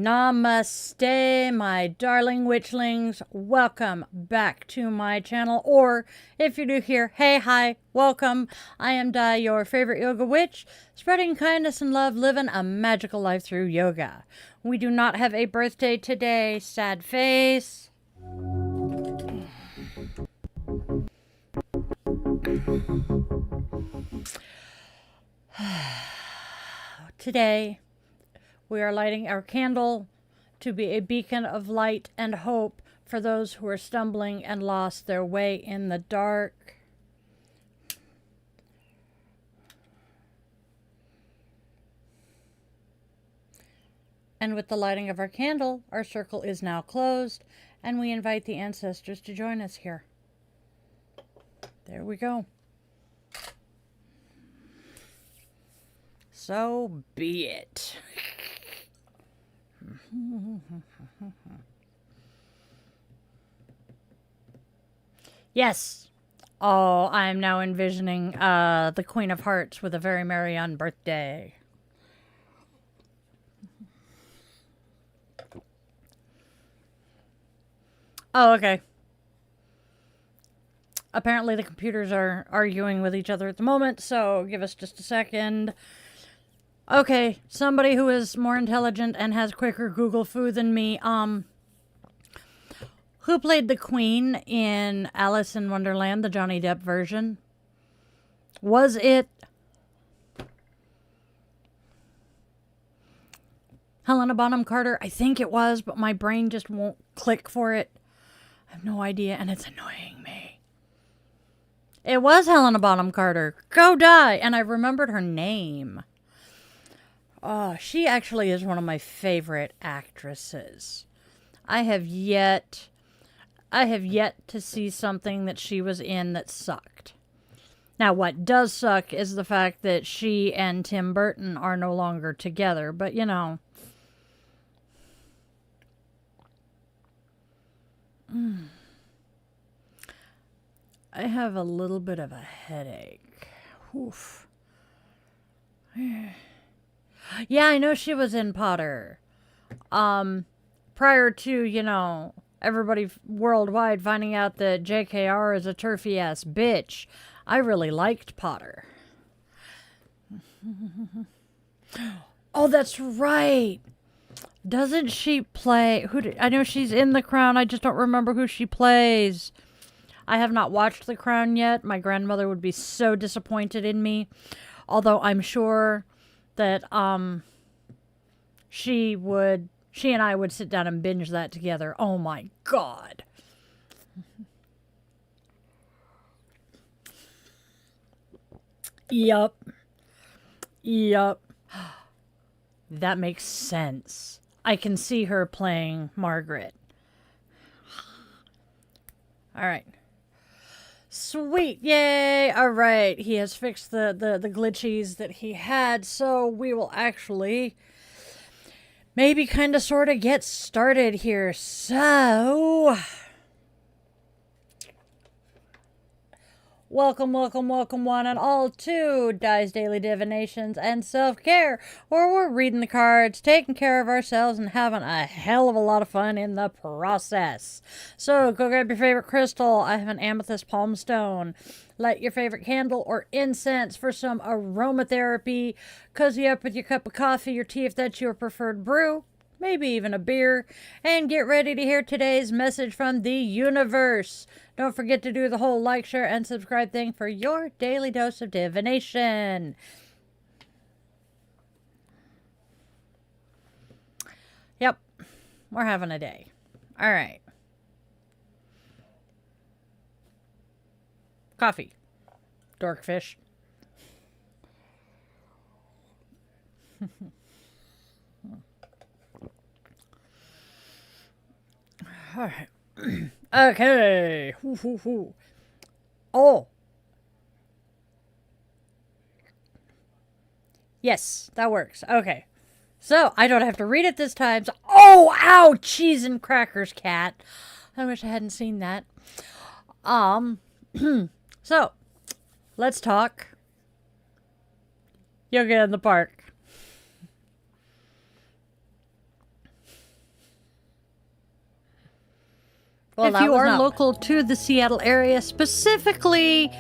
Namaste, my darling witchlings. Welcome back to my channel. Or if you're new here, hey, hi, welcome. I am Di, your favorite yoga witch, spreading kindness and love, living a magical life through yoga. We do not have a birthday today, sad face. Today, we are lighting our candle to be a beacon of light and hope for those who are stumbling and lost their way in the dark. And with the lighting of our candle, our circle is now closed, and we invite the ancestors to join us here. There we go. So be it. Yes. Oh, I'm now envisioning the Queen of Hearts with a very merry on birthday. Oh, okay. Apparently the computers are arguing with each other at the moment, so give us just a second. Okay, somebody who is more intelligent and has quicker Google foo than me, who played the Queen in Alice in Wonderland, the Johnny Depp version? Was it Helena Bonham Carter? I think it was, but my brain just won't click for it. I have no idea, and it's annoying me. It was Helena Bonham Carter. Go die! And I remembered her name. Oh, she actually is one of my favorite actresses. I have yet to see something that she was in that sucked. Now, what does suck is the fact that she and Tim Burton are no longer together, but you know. I have a little bit of a headache. Oof. Yeah, I know she was in Potter. Prior to, you know, everybody worldwide finding out that JKR is a turfy-ass bitch, I really liked Potter. Oh, that's right. Doesn't she play... I know she's in The Crown. I just don't remember who she plays. I have not watched The Crown yet. My grandmother would be so disappointed in me. Although I'm sure that she and I would sit down and binge that together. Oh my God. Yup. That makes sense. I can see her playing Margaret. All right. Sweet, yay! All right, he has fixed the glitchies that he had, so we will actually maybe kind of sort of get started here. So, welcome one and all to Di's Daily Divinations and Self-Care, where we're reading the cards, taking care of ourselves, and having a hell of a lot of fun in the process. So go grab your favorite crystal. I have an amethyst palm stone. Light your favorite candle or incense for some aromatherapy. Cozy up with your cup of coffee, your tea if that's your preferred brew. Maybe even a beer, and get ready to hear today's message from the universe. Don't forget to do the whole like, share, and subscribe thing for your daily dose of divination. Yep, we're having a day. All right. Coffee. Dorkfish. All right. Okay. Oh. Yes, that works. Okay. So, I don't have to read it this time. So, oh, ow, cheese and crackers, cat. I wish I hadn't seen that. So, let's talk yoga in the park. If you are local to the Seattle area, specifically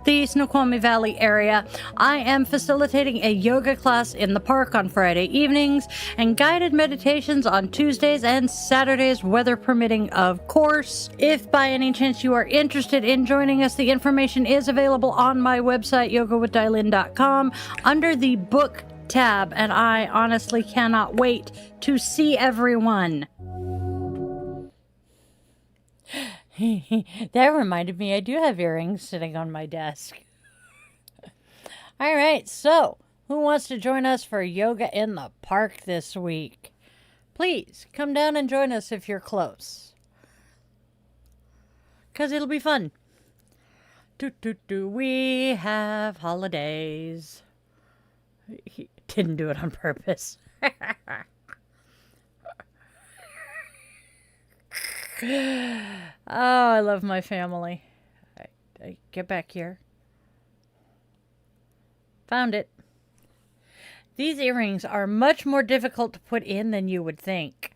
the Snoqualmie Valley area, I am facilitating a yoga class in the park on Friday evenings and guided meditations on Tuesdays and Saturdays, weather permitting, of course. If by any chance you are interested in joining us, the information is available on my website, yogawithdylin.com, under the book tab, and I honestly cannot wait to see everyone. That reminded me, I do have earrings sitting on my desk. All right, so who wants to join us for yoga in the park this week? Please come down and join us if you're close, because it'll be fun. We have holidays. He didn't do it on purpose. Oh, I love my family. I get back here. Found it. These earrings are much more difficult to put in than you would think.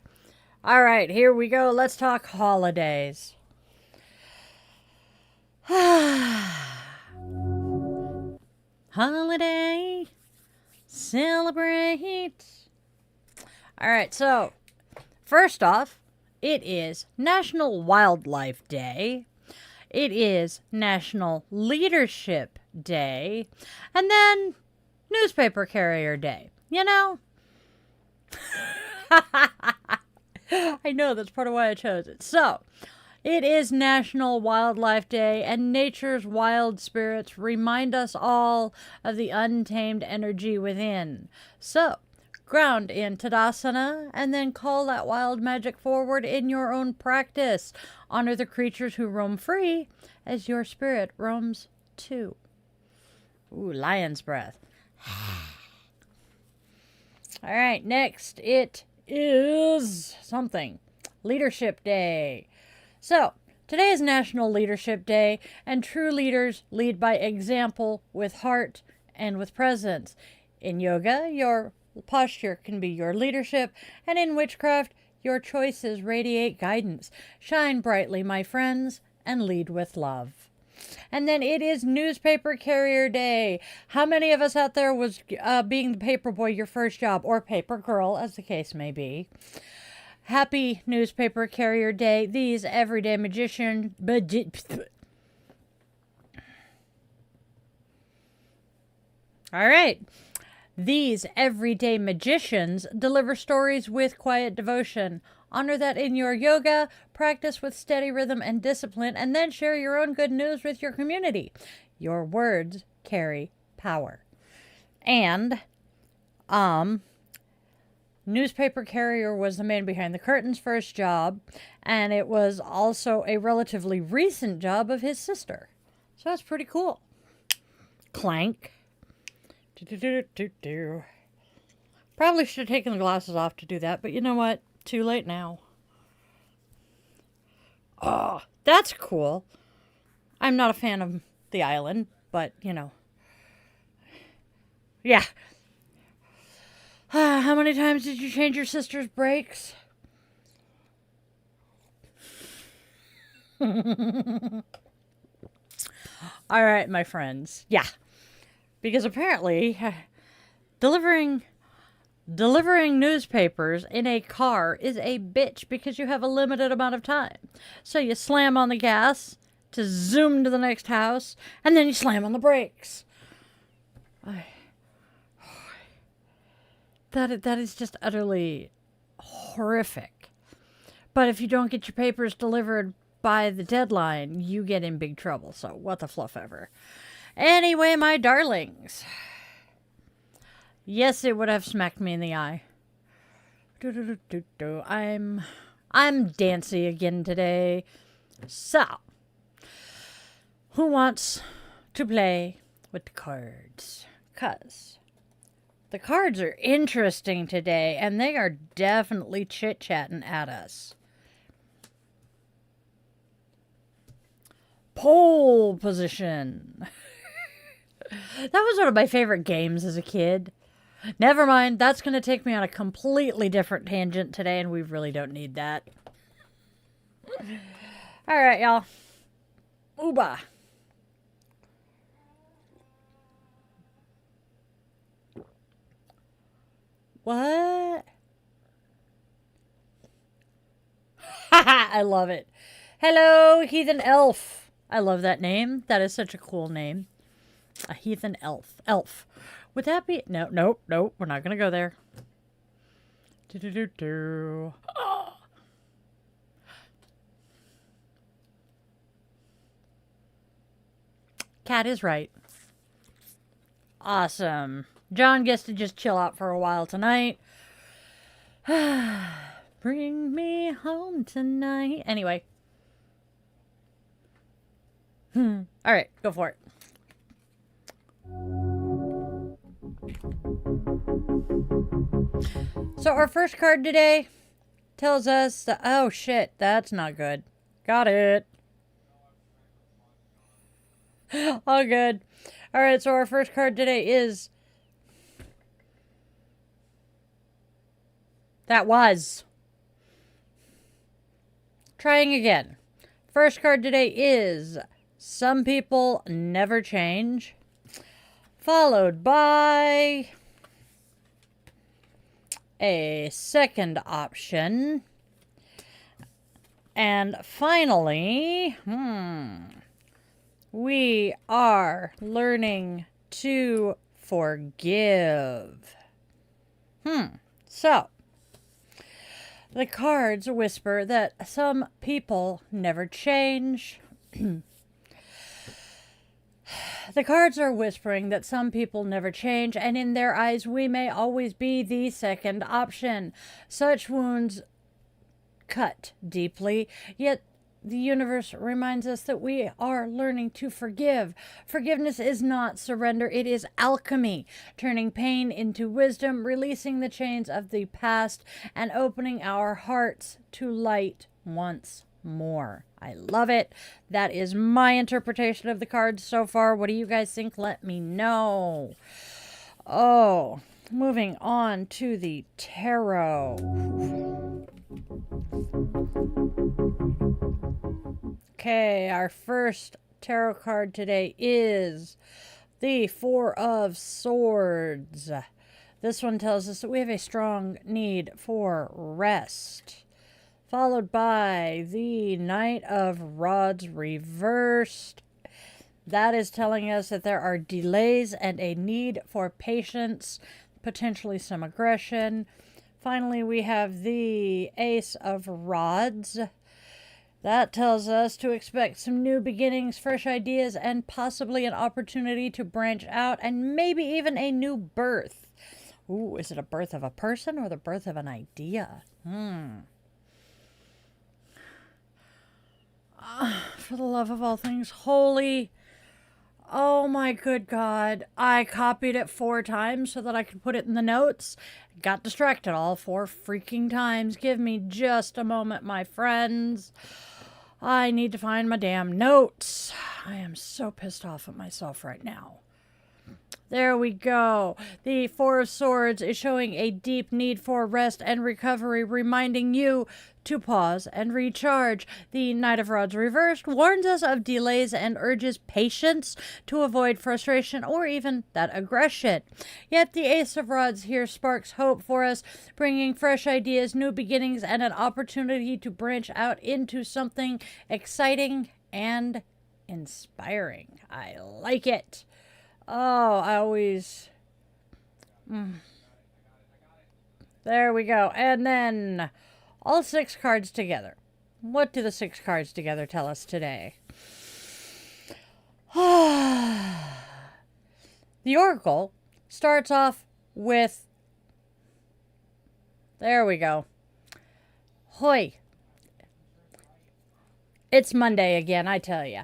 All right, here we go. Let's talk holidays. Holiday. Celebrate. All right, so first off, it is National Wildlife Day. It is National Leadership Day. And then Newspaper Carrier Day. You know? I know, that's part of why I chose it. So, it is National Wildlife Day, and nature's wild spirits remind us all of the untamed energy within. So, ground in Tadasana, and then call that wild magic forward in your own practice. Honor the creatures who roam free as your spirit roams too. Ooh, lion's breath. All right, next it is something. Leadership Day. So, today is National Leadership Day, and true leaders lead by example with heart and with presence. In yoga, your posture can be your leadership, and in witchcraft, your choices radiate guidance. Shine brightly, my friends, and lead with love. And then it is Newspaper Carrier Day. How many of us out there was being the paper boy your first job, or paper girl, as the case may be? Happy Newspaper Carrier Day. These everyday magicians... All right. These everyday magicians deliver stories with quiet devotion. Honor that in your yoga, practice with steady rhythm and discipline, and then share your own good news with your community. Your words carry power. And, Newspaper Carrier was the man behind the curtain's first job, and it was also a relatively recent job of his sister. So that's pretty cool. Clank. Probably should have taken the glasses off to do that, but you know what? Too late now. Oh, that's cool. I'm not a fan of the island, but, you know. Yeah. How many times did you change your sister's brakes? All right, my friends. Yeah. Because apparently, delivering newspapers in a car is a bitch because you have a limited amount of time. So you slam on the gas to zoom to the next house, and then you slam on the brakes. That is just utterly horrific. But if you don't get your papers delivered by the deadline, you get in big trouble. So what the fluff ever. Anyway, my darlings. Yes, it would have smacked me in the eye. I'm dancy again today. So, who wants to play with the cards? 'Cause the cards are interesting today, and they are definitely chit-chatting at us. Pole position. That was one of my favorite games as a kid. Never mind, that's going to take me on a completely different tangent today, and we really don't need that. All right, y'all. Ooba. What? Haha, I love it. Hello, heathen elf. I love that name. That is such a cool name. A heathen elf. Elf. Would that be... No, nope, nope. We're not going to go there. Do-do-do-do. Oh. Cat is right. Awesome. John gets to just chill out for a while tonight. Bring me home tonight. Anyway. All right, go for it. So our first card today tells us that, oh shit, that's not good. Got it. All good. All right, so our first card today is... That was. Trying again. First card today is Some People Never Change. Followed by a second option. And finally, we are learning to forgive. So, the cards whisper that some people never change. The cards are whispering that some people never change, and in their eyes we may always be the second option. Such wounds cut deeply, yet the universe reminds us that we are learning to forgive. Forgiveness is not surrender, it is alchemy, turning pain into wisdom, releasing the chains of the past, and opening our hearts to light once more. I love it. That is my interpretation of the cards so far. What do you guys think? Let me know. Oh, moving on to the tarot. Okay, our first tarot card today is the Four of Swords. This one tells us that we have a strong need for rest, followed by the Knight of Rods reversed. That is telling us that there are delays and a need for patience, potentially some aggression. Finally, we have the Ace of Rods. That tells us to expect some new beginnings, fresh ideas, and possibly an opportunity to branch out and maybe even a new birth. Ooh, is it a birth of a person or the birth of an idea? For the love of all things holy. Oh my good God. I copied it 4 times so that I could put it in the notes. Got distracted all 4 freaking times. Give me just a moment, my friends. I need to find my damn notes. I am so pissed off at myself right now. There we go. The Four of Swords is showing a deep need for rest and recovery, reminding you to pause and recharge. The Knight of Rods reversed warns us of delays and urges patience to avoid frustration or even that aggression. Yet the Ace of Rods here sparks hope for us, bringing fresh ideas, new beginnings, and an opportunity to branch out into something exciting and inspiring. I like it. Oh, I always... There we go. And then all 6 cards together. What do the 6 cards together tell us today? The Oracle starts off with... There we go. Hoi. It's Monday again, I tell ya.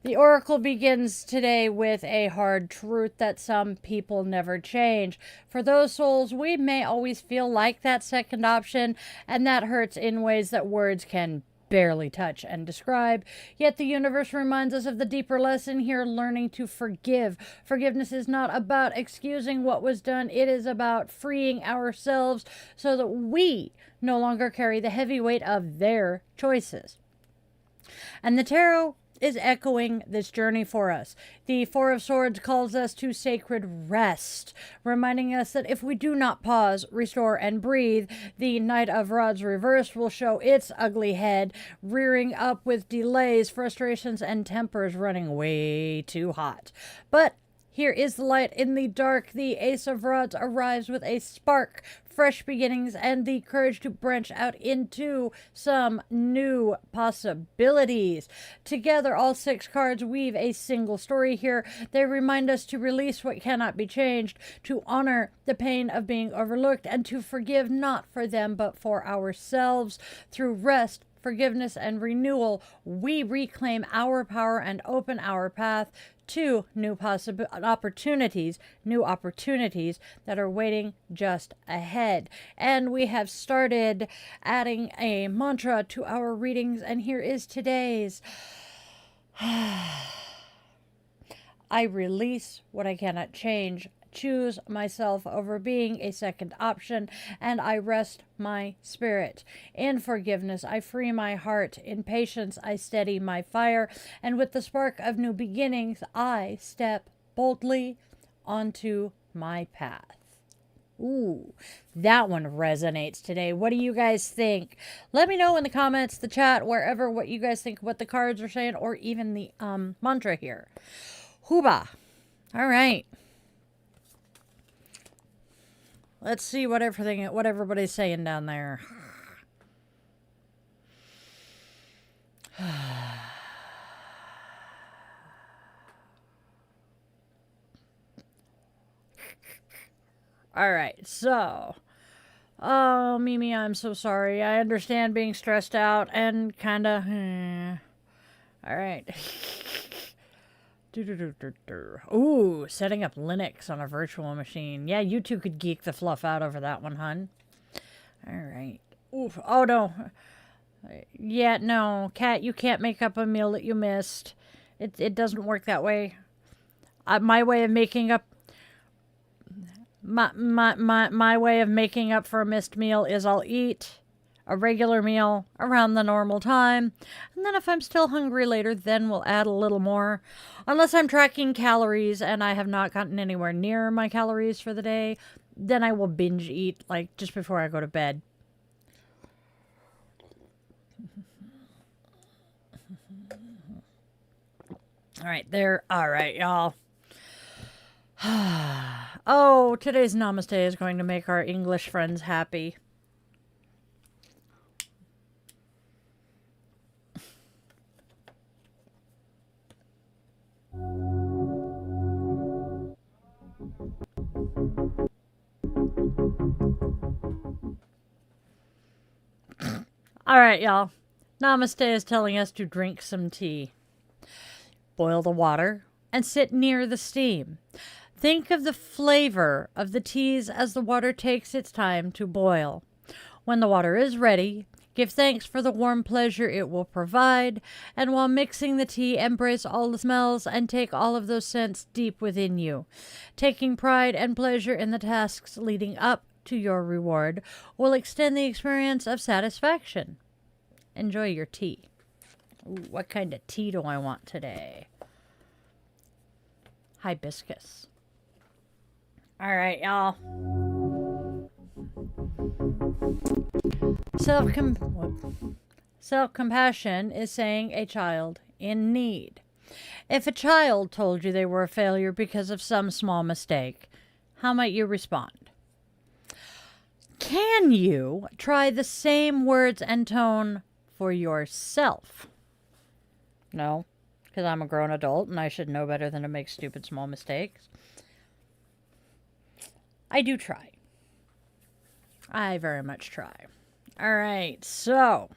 The Oracle begins today with a hard truth that some people never change. For those souls, we may always feel like that second option, and that hurts in ways that words can barely touch and describe. Yet the universe reminds us of the deeper lesson here, learning to forgive. Forgiveness is not about excusing what was done. It is about freeing ourselves so that we no longer carry the heavy weight of their choices. And the tarot is echoing this journey for us. The Four of Swords calls us to sacred rest, reminding us that if we do not pause, restore, and breathe, the Knight of Rods reversed will show its ugly head, rearing up with delays, frustrations, and tempers running way too hot. But here is the light in the dark. The Ace of Rods arrives with a spark, fresh beginnings, and the courage to branch out into some new possibilities. Together, all 6 cards weave a single story here. They remind us to release what cannot be changed, to honor the pain of being overlooked, and to forgive not for them but for ourselves. Through rest, forgiveness, and renewal, we reclaim our power and open our path to new opportunities that are waiting just ahead. And we have started adding a mantra to our readings, and here is today's. I release what I cannot change, choose myself over being a second option, and I rest my spirit. In forgiveness, I free my heart. In patience, I steady my fire. And with the spark of new beginnings, I step boldly onto my path. Ooh, that one resonates today. What do you guys think? Let me know in the comments, the chat, wherever, what you guys think, what the cards are saying, or even the mantra here. Hooba. All right. Let's see what everybody's saying down there. All right, so, oh, Mimi, I'm so sorry. I understand being stressed out and kind of, all right. Ooh, setting up Linux on a virtual machine. Yeah, you two could geek the fluff out over that one, hun. All right. Oof. Oh, no. Yeah, no. Cat, you can't make up a meal that you missed. It doesn't work that way. My way of making up... My way of making up for a missed meal is I'll eat a regular meal around the normal time, and then if I'm still hungry later, then we'll add a little more. Unless I'm tracking calories and I have not gotten anywhere near my calories for the day, then I will binge eat, like, just before I go to bed. All right, there. All right, y'all. Oh, today's Namaste is going to make our English friends happy. All right, y'all. Namaste is telling us to drink some tea. Boil the water and sit near the steam. Think of the flavor of the teas as the water takes its time to boil. When the water is ready, give thanks for the warm pleasure it will provide, and while mixing the tea, embrace all the smells and take all of those scents deep within you. Taking pride and pleasure in the tasks leading up to your reward will extend the experience of satisfaction. Enjoy your tea. Ooh, what kind of tea do I want today? Hibiscus. All right, y'all. Self-compassion is saying a child in need. If a child told you they were a failure because of some small mistake, how might you respond? Can you try the same words and tone for yourself? No, because I'm a grown adult and I should know better than to make stupid small mistakes. I do try. I very much try. All right, so.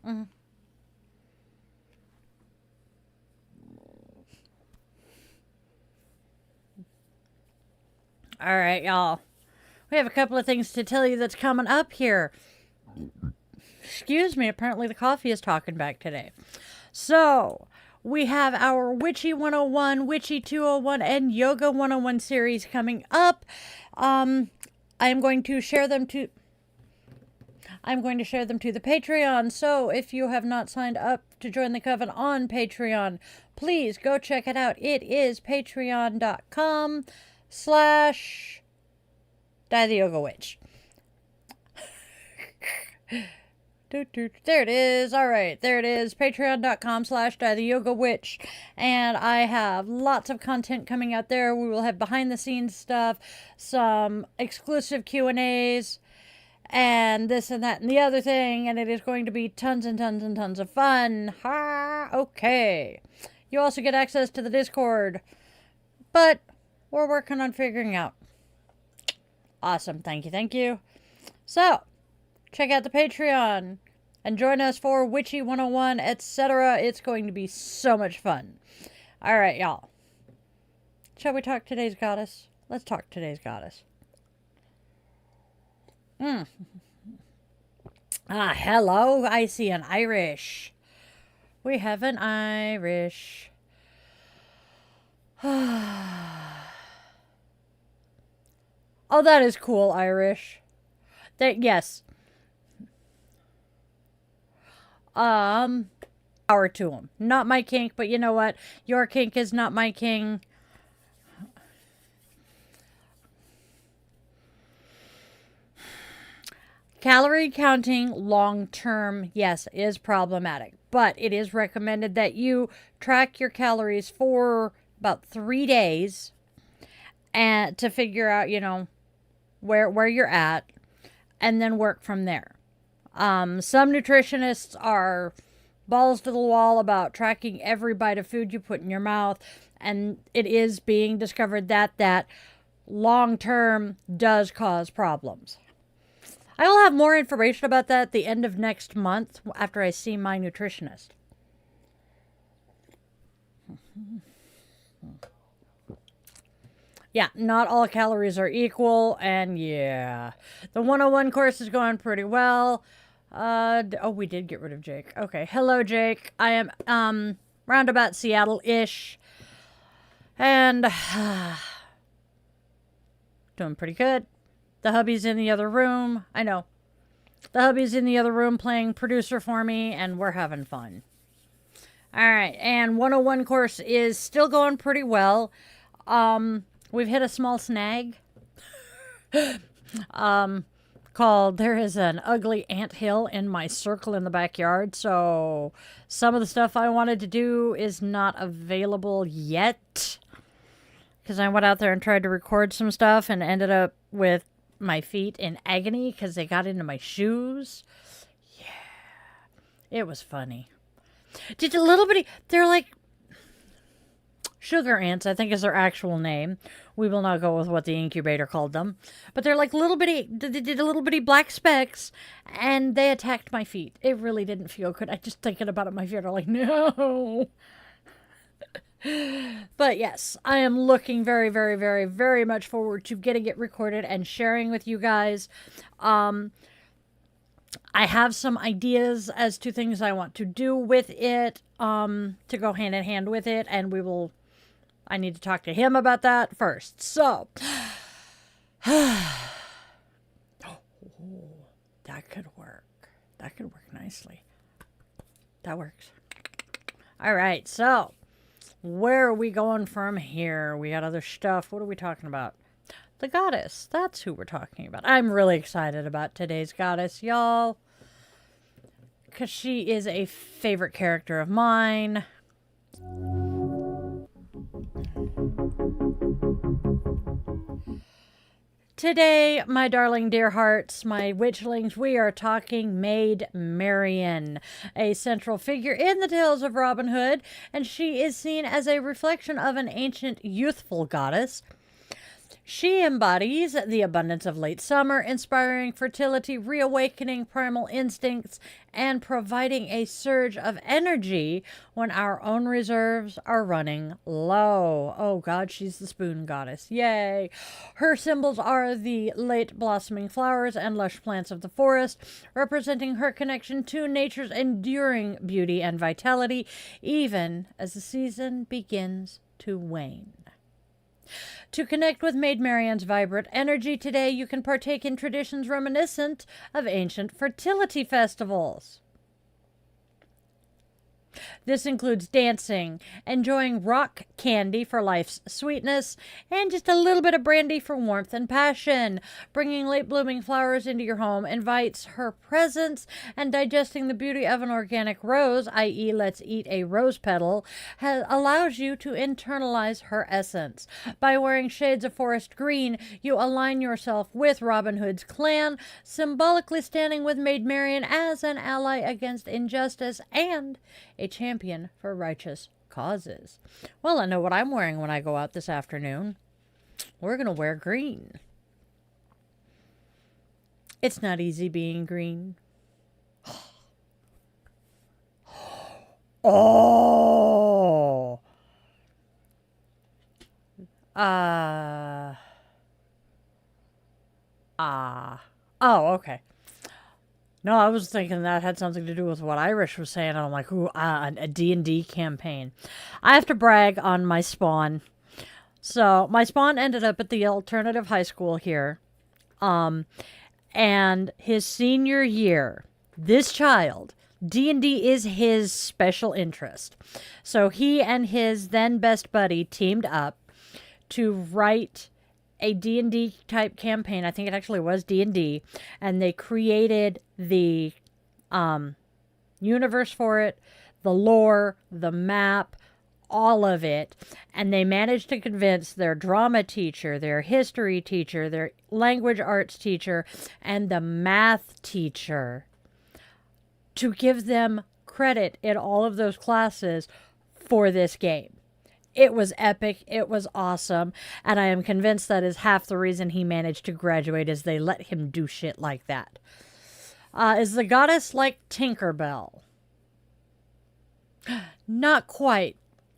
All right, y'all. We have a couple of things to tell you that's coming up here. Excuse me, apparently the coffee is talking back today. So, we have our Witchy 101, Witchy 201, and Yoga 101 series coming up. I am going to share them I'm going to share them to the Patreon. So if you have not signed up to join the coven on Patreon, please go check it out. It is patreon.com/DieTheYogaWitch. There it is. All right, there it is. Patreon.com/DieTheYogaWitch. And I have lots of content coming out there. We will have behind the scenes stuff, some exclusive Q&As, and this and that and the other thing. And it is going to be tons and tons and tons of fun. Ha! Okay. You also get access to the Discord. But we're working on figuring out. Awesome. Thank you. Thank you. So, check out the Patreon and join us for Witchy 101, etc. It's going to be so much fun. All right, y'all. Shall we talk today's goddess? Let's talk today's goddess. Hello. I see an Irish. We have an Irish. Oh, that is cool, Irish. Yes. Power to them. Not my kink, but you know what? Your kink is not my king. Calorie counting long term, yes, is problematic, but it is recommended that you track your calories for about 3 days and to figure out, where you're at, and then work from there. Some nutritionists are balls to the wall about tracking every bite of food you put in your mouth, and it is being discovered that long term does cause problems. I will have more information about that at the end of next month after I see my nutritionist. Yeah, not all calories are equal, and yeah. The 101 course is going pretty well. We did get rid of Jake. Okay, hello, Jake. I am, roundabout Seattle-ish. And, doing pretty good. The hubby's in the other room. I know. The hubby's in the other room playing producer for me, and we're having fun. Alright, and 101 course is still going pretty well. We've hit a small snag. Called there is an ugly anthill in my circle in the backyard, so some of the stuff I wanted to do is not available yet. Because I went out there and tried to record some stuff and ended up with my feet in agony because they got into my shoes. Yeah. It was funny. Just a little bitty, they're like sugar ants, I think is their actual name. We will not go with what the incubator called them. But they're like they did little bitty black specks, and they attacked my feet. It really didn't feel good. I just thinking about it, my feet are like, no. But yes, I am looking very, very, very, very much forward to getting it recorded and sharing with you guys. I have some ideas as to things I want to do with it, to go hand in hand with it, and I need to talk to him about that first. So, that could work. That could work nicely. That works. All right, so where are we going from here? We got other stuff. What are we talking about? The goddess. That's who we're talking about. I'm really excited about today's goddess, y'all, because she is a favorite character of mine. Today, my darling dear hearts, my witchlings, we are talking Maid Marian, a central figure in the tales of Robin Hood, and she is seen as a reflection of an ancient youthful goddess. She embodies the abundance of late summer, inspiring fertility, reawakening primal instincts, and providing a surge of energy when our own reserves are running low. Oh God, she's the spoon goddess. Yay! Her symbols are the late blossoming flowers and lush plants of the forest, representing her connection to nature's enduring beauty and vitality, even as the season begins to wane. To connect with Maid Marian's vibrant energy today, you can partake in traditions reminiscent of ancient fertility festivals. This includes dancing, enjoying rock candy for life's sweetness, and just a little bit of brandy for warmth and passion. Bringing late blooming flowers into your home invites her presence, and digesting the beauty of an organic rose, i.e., let's eat a rose petal, allows you to internalize her essence. By wearing shades of forest green, you align yourself with Robin Hood's clan, symbolically standing with Maid Marian as an ally against injustice and a champion for righteous causes. Well, I know what I'm wearing when I go out this afternoon. We're going to wear green. It's not easy being green. Oh. Oh, okay. No, I was thinking that had something to do with what Irish was saying, and I'm like, ooh, a D&D campaign. I have to brag on my spawn. So, my spawn ended up at the alternative high school here. And his senior year, this child, D&D is his special interest. So, he and his then best buddy teamed up to write a D&D type campaign. I think it actually was D&D, and they created the universe for it, the lore, the map, all of it, and they managed to convince their drama teacher, their history teacher, their language arts teacher, and the math teacher to give them credit in all of those classes for this game. It was epic. It was awesome. And I am convinced that is half the reason he managed to graduate, is they let him do shit like that. Is the goddess like Tinkerbell? Not quite.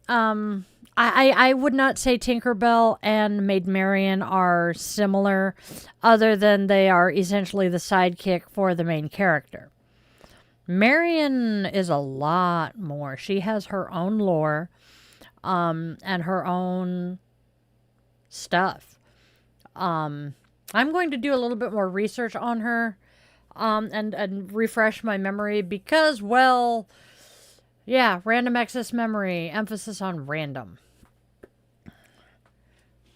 I would not say Tinkerbell and Maid Marian are similar, other than they are essentially the sidekick for the main character. Marian is a lot more. She has her own lore. And her own stuff. I'm going to do a little bit more research on her, and refresh my memory because, well, yeah, random access memory, emphasis on random.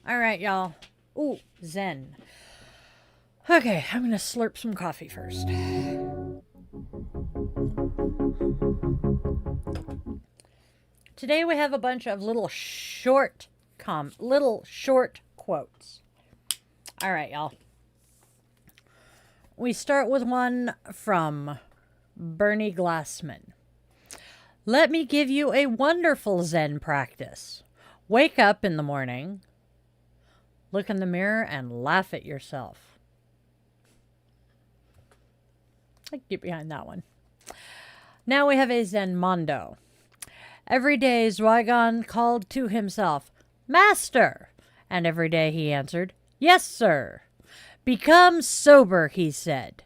All right, y'all. Ooh, Zen. Okay, I'm going to slurp some coffee first. Today we have a bunch of little short quotes. All right, y'all. We start with one from Bernie Glassman. Let me give you a wonderful Zen practice. Wake up in the morning, look in the mirror, and laugh at yourself. I can get behind that one. Now we have a Zen Mondo. Every day Zwygon called to himself, Master! And every day he answered, Yes, sir. Become sober, he said.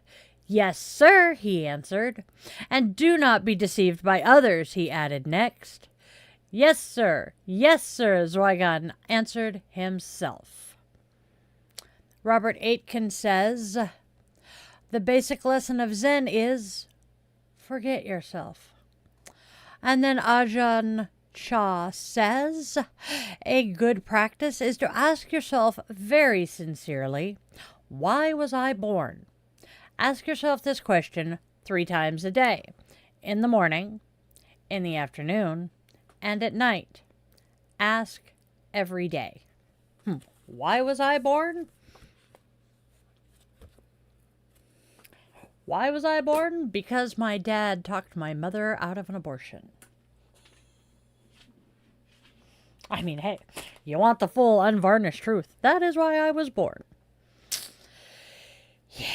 Yes, sir, he answered. And do not be deceived by others, he added next. Yes, sir, Zwygon answered himself. Robert Aitken says, the basic lesson of Zen is, forget yourself. And then Ajahn Chah says, a good practice is to ask yourself very sincerely, why was I born? Ask yourself this question 3 times a day, in the morning, in the afternoon, and at night. Ask every day. Why was I born? Why was I born? Because my dad talked my mother out of an abortion. I mean, hey, you want the full unvarnished truth. That is why I was born. Yeah.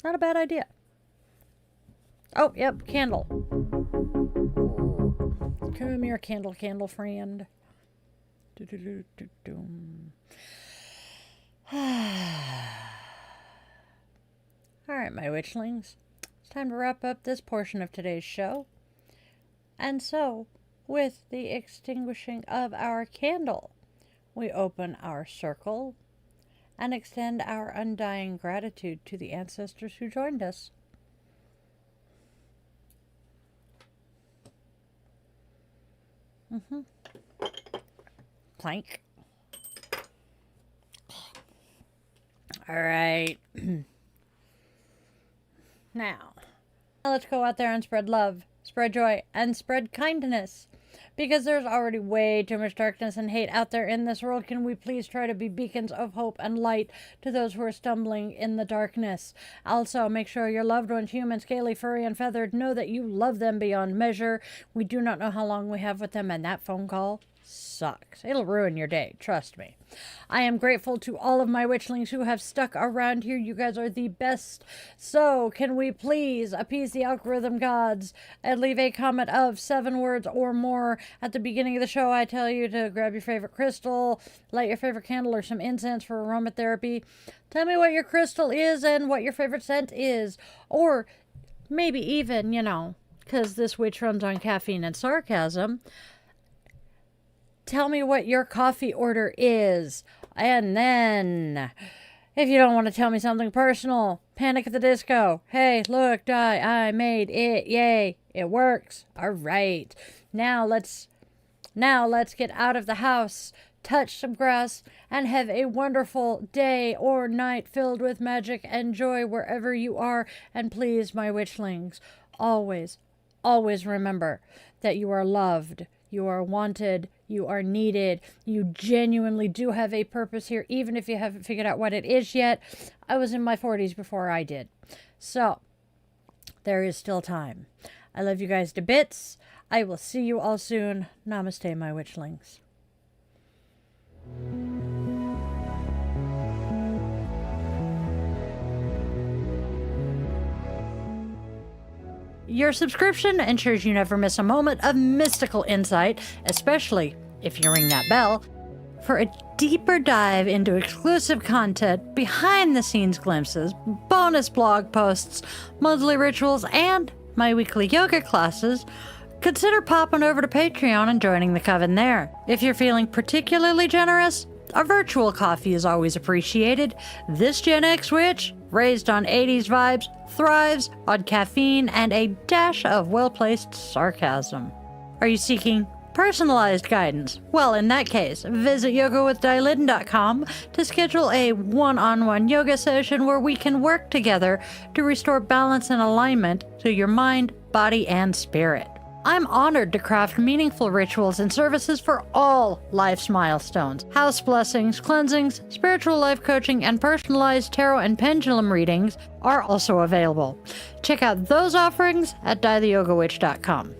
Not a bad idea. Oh, yep, candle. Come here, candle friend. All right, my witchlings. It's time to wrap up this portion of today's show. And so, with the extinguishing of our candle, we open our circle and extend our undying gratitude to the ancestors who joined us. Clank. All right. Now, let's go out there and spread love, spread joy, and spread kindness. Because there's already way too much darkness and hate out there in this world, can we please try to be beacons of hope and light to those who are stumbling in the darkness? Also, make sure your loved ones, human, scaly, furry, and feathered, know that you love them beyond measure. We do not know how long we have with them, and that phone call sucks. It'll ruin your day, trust me. I am grateful to all of my witchlings who have stuck around here. You guys are the best. So, can we please appease the algorithm gods and leave a comment of 7 words or more at the beginning of the show? I tell you to grab your favorite crystal, light your favorite candle or some incense for aromatherapy. Tell me what your crystal is and what your favorite scent is. Or maybe even, because this witch runs on caffeine and sarcasm, tell me what your coffee order is. And then, if you don't want to tell me something personal, Panic at the Disco. Hey, look, I made it. Yay. It works. All right. Now let's get out of the house, touch some grass, and have a wonderful day or night filled with magic and joy wherever you are. And please, my witchlings, always, always remember that you are loved. You are wanted. You are needed. You genuinely do have a purpose here, even if you haven't figured out what it is yet. I was in my 40s before I did. So, there is still time. I love you guys to bits. I will see you all soon. Namaste, my witchlings. Your subscription ensures you never miss a moment of mystical insight, especially if you ring that bell, for a deeper dive into exclusive content, behind-the-scenes glimpses, bonus blog posts, monthly rituals, and my weekly yoga classes. Consider popping over to Patreon and joining the coven there. If you're feeling particularly generous, a virtual coffee is always appreciated. This Gen X witch, raised on 80s vibes, thrives on caffeine and a dash of well-placed sarcasm. Are you seeking personalized guidance? Well, in that case, visit yogawithdailin.com to schedule a one-on-one yoga session where we can work together to restore balance and alignment to your mind, body, and spirit. I'm honored to craft meaningful rituals and services for all life's milestones. House blessings, cleansings, spiritual life coaching, and personalized tarot and pendulum readings are also available. Check out those offerings at dietheyogawitch.com.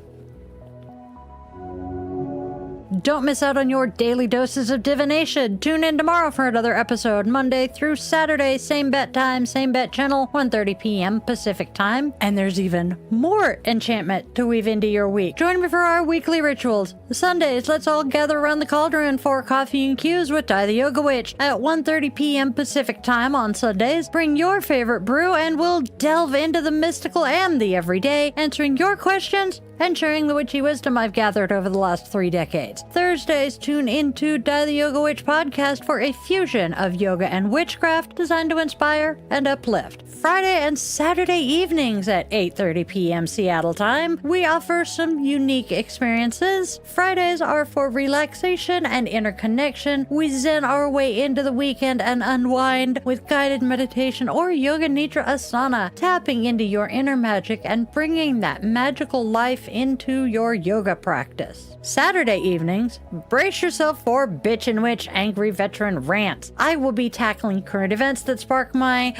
Don't miss out on your daily doses of divination. Tune in tomorrow for another episode, Monday through Saturday, same bat time, same bat channel, 1:30 p.m. Pacific time. And there's even more enchantment to weave into your week. Join me for our weekly rituals. Sundays, let's all gather around the cauldron for coffee and cues with Di the Yoga Witch at 1:30 p.m. Pacific time on Sundays. Bring your favorite brew and we'll delve into the mystical and the everyday, answering your questions and sharing the witchy wisdom I've gathered over the last 3 decades. Thursdays, tune into Di the Yoga Witch podcast for a fusion of yoga and witchcraft designed to inspire and uplift. Friday and Saturday evenings at 8:30 p.m. Seattle time, we offer some unique experiences. Fridays are for relaxation and interconnection. We zen our way into the weekend and unwind with guided meditation or yoga nidra asana, tapping into your inner magic and bringing that magical life into your yoga practice. Saturday evenings, brace yourself for Bitch and Witch Angry Veteran Rants. I will be tackling current events that spark my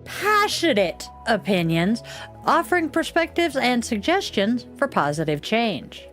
passionate opinions, offering perspectives and suggestions for positive change.